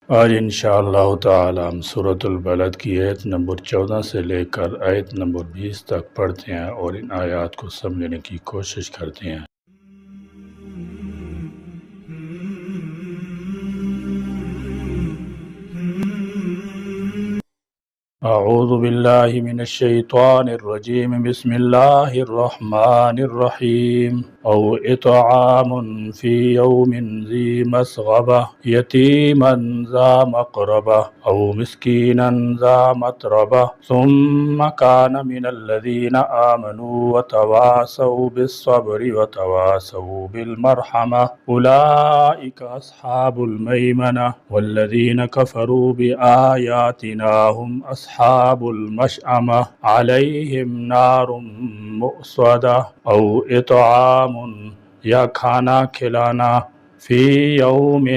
آج انشاءاللہ تعالی ہم سورۃ البلد کی آیت نمبر 14 سے لے کر آیت نمبر 20 تک پڑھتے ہیں اور ان آیات کو سمجھنے کی کوشش کرتے ہیں۔ اعوذ باللہ من الشیطان الرجیم، بسم اللہ الرحمن الرحیم۔ او اطعام فی یوم ذی مسغبہ یتیما ذا مقربہ او مسکینا ذا متربہ ثم کان من الذین آمنوا وتواصوا بالصبر وتواصوا بالمرحمہ اولئک اصحاب المیمنہ والذین کفروا بآیاتنا هم اصحاب المشأمہ علیہم نار مؤصدہ۔ او اطعام یا کھانا کھلانا، فی یوم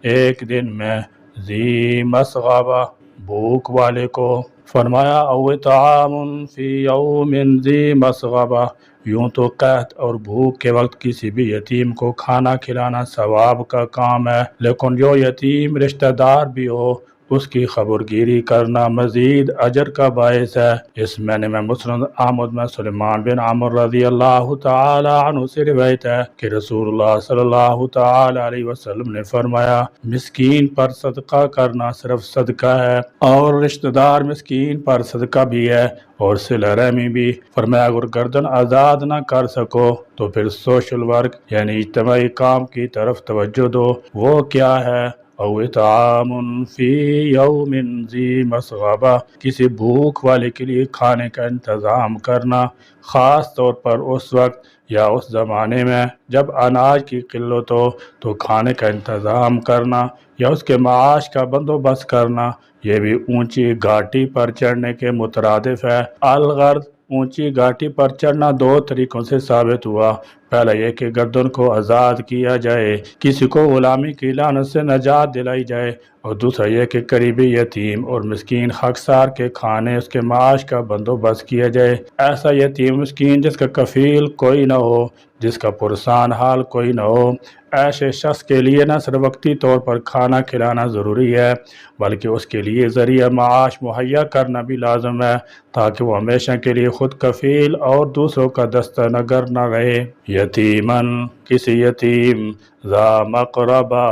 ایک دن میں، ذی مسغبہ بھوک والے کو۔ فرمایا او اطعام فی یوم ذی مسغبہ، یوں تو قحط اور بھوک کے وقت کسی بھی یتیم کو کھانا کھلانا ثواب کا کام ہے، لیکن جو یتیم رشتہ دار بھی ہو اس کی خبرگیری کرنا مزید اجر کا باعث ہے۔ اس معنی میں مسند احمد میں سلیمان بن عمرو رضی اللہ تعالی عنہ سے روایت ہے کہ رسول اللہ صلی اللہ تعالی علیہ وسلم نے فرمایا، مسکین پر صدقہ کرنا صرف صدقہ ہے اور رشتہ دار مسکین پر صدقہ بھی ہے اور صلہ رحمی بھی۔ فرمایا اگر گردن آزاد نہ کر سکو تو پھر سوشل ورک یعنی اجتماعی کام کی طرف توجہ دو۔ وہ کیا ہے؟ او اطعام فی یوم ذی مسغبہ، کسی بھوک والے کے لیے کھانے کا انتظام کرنا، خاص طور پر اس وقت یا اس زمانے میں جب اناج کی قلت ہو تو کھانے کا انتظام کرنا یا اس کے معاش کا بندوبست کرنا، یہ بھی اونچی گھاٹی پر چڑھنے کے مترادف ہے۔ الغرض اونچی گھاٹی پر چڑھنا دو طریقوں سے ثابت ہوا۔ پہلا یہ کہ گردن کو آزاد کیا جائے، کسی کو غلامی کی لعنت سے نجات دلائی جائے، اور دوسرا یہ کہ قریبی یتیم اور مسکین خاکسار کے کھانے اس کے معاش کا بندوبست کیا جائے۔ ایسا یتیم مسکین جس کا کفیل کوئی نہ ہو، جس کا پرسان حال کوئی نہ ہو، ایسے شخص کے لیے نہ صرف وقتی طور پر کھانا کھلانا ضروری ہے بلکہ اس کے لیے ذریعہ معاش مہیا کرنا بھی لازم ہے تاکہ وہ ہمیشہ کے لیے خود کفیل اور دوسروں کا دستہ نگر نہ رہے۔ یتیمن، کسی یتیم، ذا مقربہ،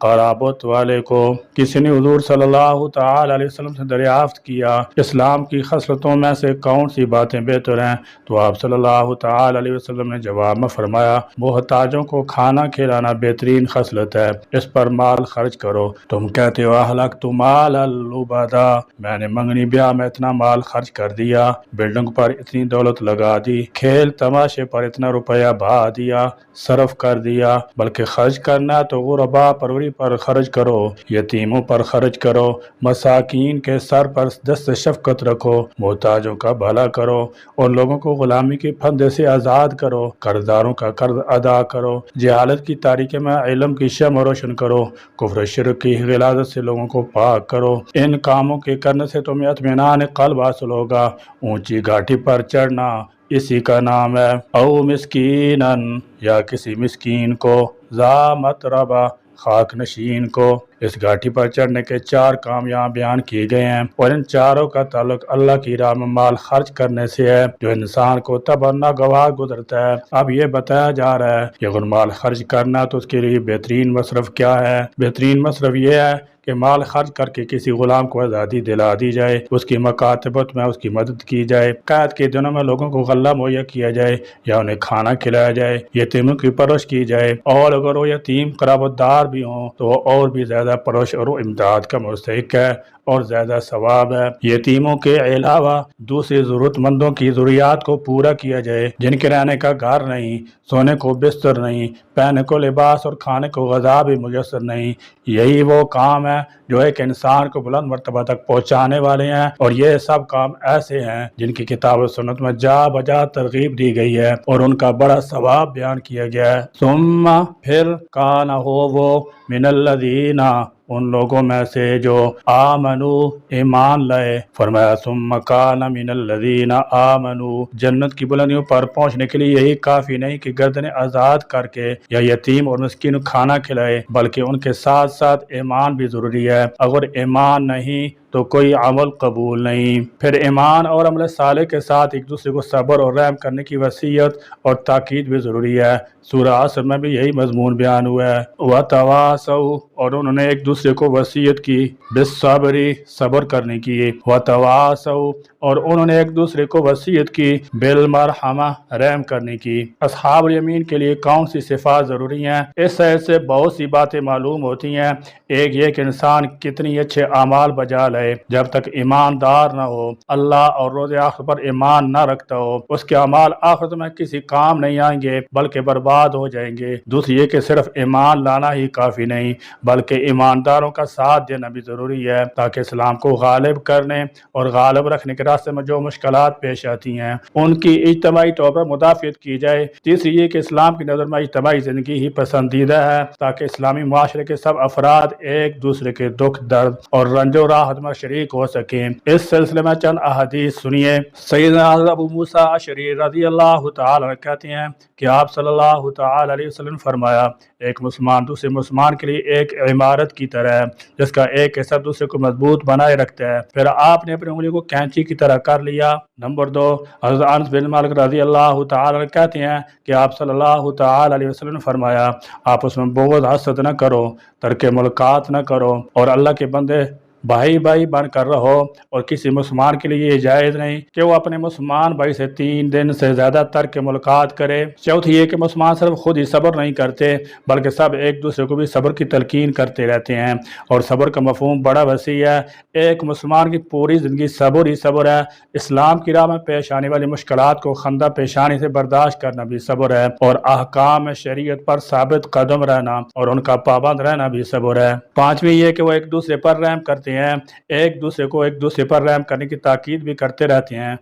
قرابت والے کو۔ کسی نے حضور صلی اللہ تعالی علیہ وسلم سے دریافت کیا اسلام کی خصلتوں میں سے کون سی باتیں بہتر ہیں، تو آپ صلی اللہ تعالی علیہ وسلم نے جواب میں فرمایا، محتاجوں کو کھانا کھلانا بہترین خصلت ہے، اس پر مال خرچ کرو۔ تم کہتے ہو اہلکت مال اللبدا، میں نے منگنی بیاہ میں اتنا مال خرچ کر دیا، بلڈنگ پر اتنی دولت لگا دی، کھیل تماشے پر اتنا روپیہ بہا دیا، صرف کر دیا، بلکہ خرچ کرنا تو غربا پروری پر خرچ کرو، یتیموں پر خرچ کرو، مساکین کے سر پر دست شفقت رکھو، محتاجوں کا بھلا کرو اور لوگوں کو غلامی کے پھندے سے آزاد کرو، قرضداروں کا قرض ادا کرو، جہالت کی تاریکی میں علم کی شمع روشن کرو، کفر شرک کی غلاظت سے لوگوں کو پاک کرو۔ ان کاموں کے کرنے سے تمہیں اطمینان قلب حاصل ہوگا۔ اونچی گھاٹی پر چڑھنا اسی کا نام ہے۔ او مسکینن، یا کسی مسکین کو، ذا متربہ، خاک نشین کو۔ اس گھاٹی پر چڑھنے کے چار کام یہاں بیان کیے گئے ہیں اور ان چاروں کا تعلق اللہ کی راہ میں مال خرچ کرنے سے ہے جو انسان کو تباہ ناگوار گزرتا ہے۔ اب یہ بتایا جا رہا ہے کہ اگر مال خرچ کرنا تو اس کے لیے بہترین مصرف کیا ہے۔ بہترین مصرف یہ ہے کہ مال خرچ کر کے کسی غلام کو آزادی دلا دی جائے، اس کی مکاتبت میں اس کی مدد کی جائے، قحط کے دنوں میں لوگوں کو غلہ مہیا کیا جائے یا انہیں کھانا کھلایا جائے، یتیموں کی پرورش کی جائے، اور اگر وہ یتیم قرابت دار بھی ہوں تو وہ اور بھی زیادہ پرورش اور امداد کا مستحق ہے اور زیادہ ثواب ہے۔ یتیموں کے علاوہ دوسری ضرورت مندوں کی ضروریات کو پورا کیا جائے جن کے رہنے کا گھر نہیں، سونے کو بستر نہیں، پہننے کو لباس اور کھانے کو غذا بھی میسر نہیں۔ یہی وہ کام ہے جو ایک انسان کو بلند مرتبہ تک پہنچانے والے ہیں، اور یہ سب کام ایسے ہیں جن کی کتاب و سنت میں جا بجا ترغیب دی گئی ہے اور ان کا بڑا ثواب بیان کیا گیا ہے۔ ثم، پھر، کان ہو وہ، من الذین، ان لوگوں میں سے جو آمنو ایمان لائے۔ فرمایا ثم کان من الذین آمنو، جنت کی بلندیوں پر پہنچنے کے لیے یہی کافی نہیں کہ گردنیں آزاد کر کے یا یتیم اور مسکین کو کھانا کھلائے، بلکہ ان کے ساتھ ساتھ ایمان بھی ضروری ہے۔ اگر ایمان نہیں تو کوئی عمل قبول نہیں۔ پھر ایمان اور عمل صالح کے ساتھ ایک دوسرے کو صبر اور رحم کرنے کی وصیت اور تاکید بھی ضروری ہے۔ سورہ عصر میں بھی یہی مضمون بیان ہوا ہے۔ وَتَوَاصَوْا، اور انہوں نے ایک دوسرے کو وصیت کی، بالصبر، صبر کرنے کی۔ وَتَوَاصَوْا، اور انہوں نے ایک دوسرے کو وصیت کی، بالمرحمہ، رحم کرنے کی۔ اصحاب الیمین کے لیے کون سی صفات ضروری ہیں؟ اس سے بہت سی باتیں معلوم ہوتی ہیں۔ ایک یہ کہ انسان کتنی اچھے اعمال بجا لائے، جب تک ایماندار نہ ہو، اللہ اور روز آخر پر ایمان نہ رکھتا ہو، اس کے اعمال آخرت میں کسی کام نہیں آئیں گے بلکہ برباد ہو جائیں گے۔ دوسری یہ کہ صرف ایمان لانا ہی کافی نہیں، بلکہ ایمانداروں کا ساتھ دینا بھی ضروری ہے، تاکہ اسلام کو غالب کرنے اور غالب رکھنے کے راستے میں جو مشکلات پیش آتی ہیں ان کی اجتماعی طور پر مدافعت کی جائے۔ تیسری یہ کہ اسلام کی نظر میں اجتماعی زندگی ہی پسندیدہ ہے، تاکہ اسلامی معاشرے کے سب افراد ایک دوسرے کے دکھ درد اور رنج و راحت میں شریک ہو سکیں۔ اس سلسلے میں چند احادیث سنیے۔ سیدنا ابو موسیٰ اشعری رضی اللہ تعالی عنہ کہتے ہیں کہ آپ صلی اللہ تعالی علیہ وسلم نے فرمایا، ایک مسلمان دوسرے مسلمان کے لیے ایک عمارت کی طرح ہے، جس کا ایک حصہ دوسرے کو مضبوط بنائے رکھتا ہے۔ پھر آپ نے اپنی انگلی کو کینچی کی طرح کر لیا۔ نمبر 2، حضرت انس بن مالک رضی اللہ تعالی عنہ کہتے ہیں کہ آپ صلی اللہ تعالی علیہ وسلم نے فرمایا، آپ اس میں بغض حسد نہ کرو، ترک ملکات نہ کرو، اور اللہ کے بندے بھائی بھائی بن کر رہو، اور کسی مسلمان کے لیے یہ جائز نہیں کہ وہ اپنے مسلمان بھائی سے 3 دن سے زیادہ ترک ملاقات کرے۔ چوتھی یہ کہ مسلمان صرف خود ہی صبر نہیں کرتے بلکہ سب ایک دوسرے کو بھی صبر کی تلقین کرتے رہتے ہیں، اور صبر کا مفہوم بڑا وسیع ہے۔ ایک مسلمان کی پوری زندگی صبر ہی صبر ہے۔ اسلام کی راہ میں پیش آنے والی مشکلات کو خندہ پیشانی سے برداشت کرنا بھی صبر ہے، اور احکام شریعت پر ثابت قدم رہنا اور ان کا پابند رہنا بھی صبر ہے۔ پانچویں یہ کہ وہ ایک دوسرے پر رحم کرتے ہیں، ایک دوسرے کو ایک دوسرے پر رحم کرنے کی تاکید بھی کرتے رہتے ہیں۔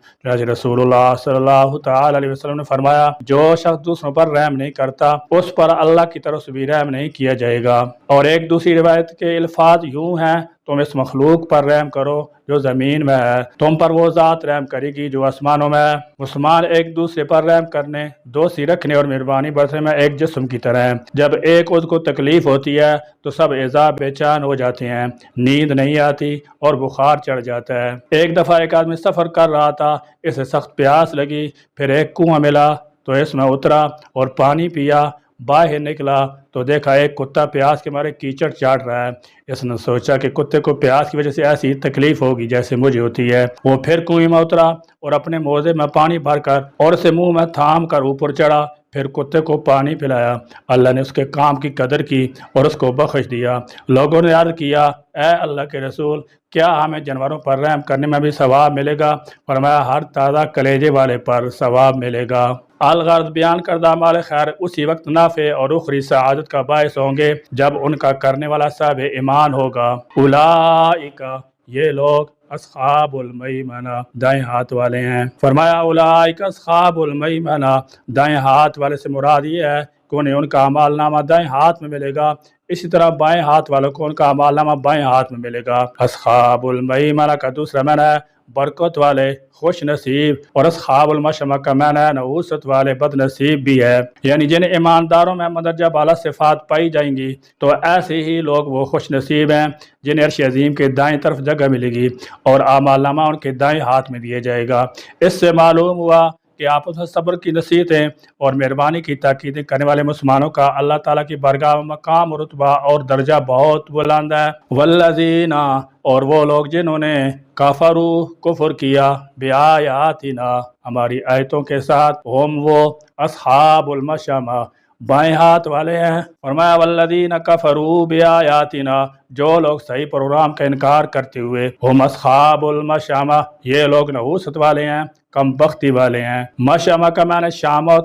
رسول اللہ صلی اللہ تعالی علیہ وسلم نے فرمایا، جو شخص دوسروں پر رحم نہیں کرتا اس پر اللہ کی طرف سے بھی رحم نہیں کیا جائے گا۔ اور ایک دوسری روایت کے الفاظ یوں ہیں، تم اس مخلوق پر رحم کرو جو زمین میں ہے، تم پر وہ ذات رحم کرے گی جو آسمانوں میں ہے۔ مسلمان ایک دوسرے پر رحم کرنے، دوستی رکھنے اور مہربانی برتنے میں ایک جسم کی طرح ہے۔ جب ایک عضو کو تکلیف ہوتی ہے تو سب اعضاء بے چین ہو جاتے ہیں، نیند نہیں آتی اور بخار چڑھ جاتا ہے۔ ایک دفعہ ایک آدمی سفر کر رہا تھا، اسے سخت پیاس لگی، پھر ایک کنواں ملا تو اس میں اترا اور پانی پیا۔ باہر نکلا تو دیکھا ایک کتا پیاس کے مارے کیچڑ چاٹ رہا ہے۔ اس نے سوچا کہ کتے کو پیاس کی وجہ سے ایسی تکلیف ہوگی جیسے مجھے ہوتی ہے۔ وہ پھر کنویں میں اترا اور اپنے موزے میں پانی بھر کر اور اسے منہ میں تھام کر اوپر چڑھا، پھر کتے کو پانی پلایا۔ اللہ نے اس کے کام کی قدر کی اور اس کو بخش دیا۔ لوگوں نے عرض کیا، اے اللہ کے رسول، کیا ہمیں جانوروں پر رحم کرنے میں بھی ثواب ملے گا؟ فرمایا، ہر تازہ کلیجے والے پر ثواب ملے گا۔ الغرض بیان کردہ اعمال خیر اسی وقت نافع اور اخری سعادت کا باعث ہوں گے جب ان کا کرنے والا صاحب ایمان ہوگا۔ اولئک، یہ لوگ، اصحاب المیمنہ، دائیں ہاتھ والے ہیں۔ فرمایا اولئک اصحاب المیمنہ، دائیں ہاتھ والے سے مراد یہ ہے کہ انہیں ان کا اعمال نامہ دائیں ہاتھ میں ملے گا، اسی طرح بائیں ہاتھ والوں کو ان کا اعمال نامہ بائیں ہاتھ میں ملے گا۔ اصحاب المیمنہ کا دوسرا معنی ہے برکت والے، خوش نصیب، اور اصحاب المشأمہ کا معنی ہے نحوست والے، بد نصیب بھی ہے، یعنی جن ایمانداروں میں مندرجہ بالا صفات پائی جائیں گی تو ایسے ہی لوگ وہ خوش نصیب ہیں جنہیں عرش عظیم کے دائیں طرف جگہ ملے گی اور اعمال نامہ ان کے دائیں ہاتھ میں دیے جائے گا۔ اس سے معلوم ہوا کہ آپس میں صبر کی نصیحتیں اور مہربانی کی تاکیدیں کرنے والے مسلمانوں کا اللہ تعالیٰ کی بارگاہ میں مقام اور رتبہ اور درجہ بہت بلند ہے۔ والذین، اور وہ لوگ جنہوں نے کفروا، کفر کیا، بآیاتنا، ہماری آیتوں کے ساتھ، ہم وہ اصحاب المشأمہ، بائیں ہاتھ والے ہیں۔ فرمایا والذین کفروا بآیاتنا، جو لوگ صحیح پروگرام کا انکار کرتے ہوئے، ہم اصحاب المشأمہ، یہ لوگ نحوست والے ہیں، کم بختی والے ہیں۔ مشأمہ کا معنی شامت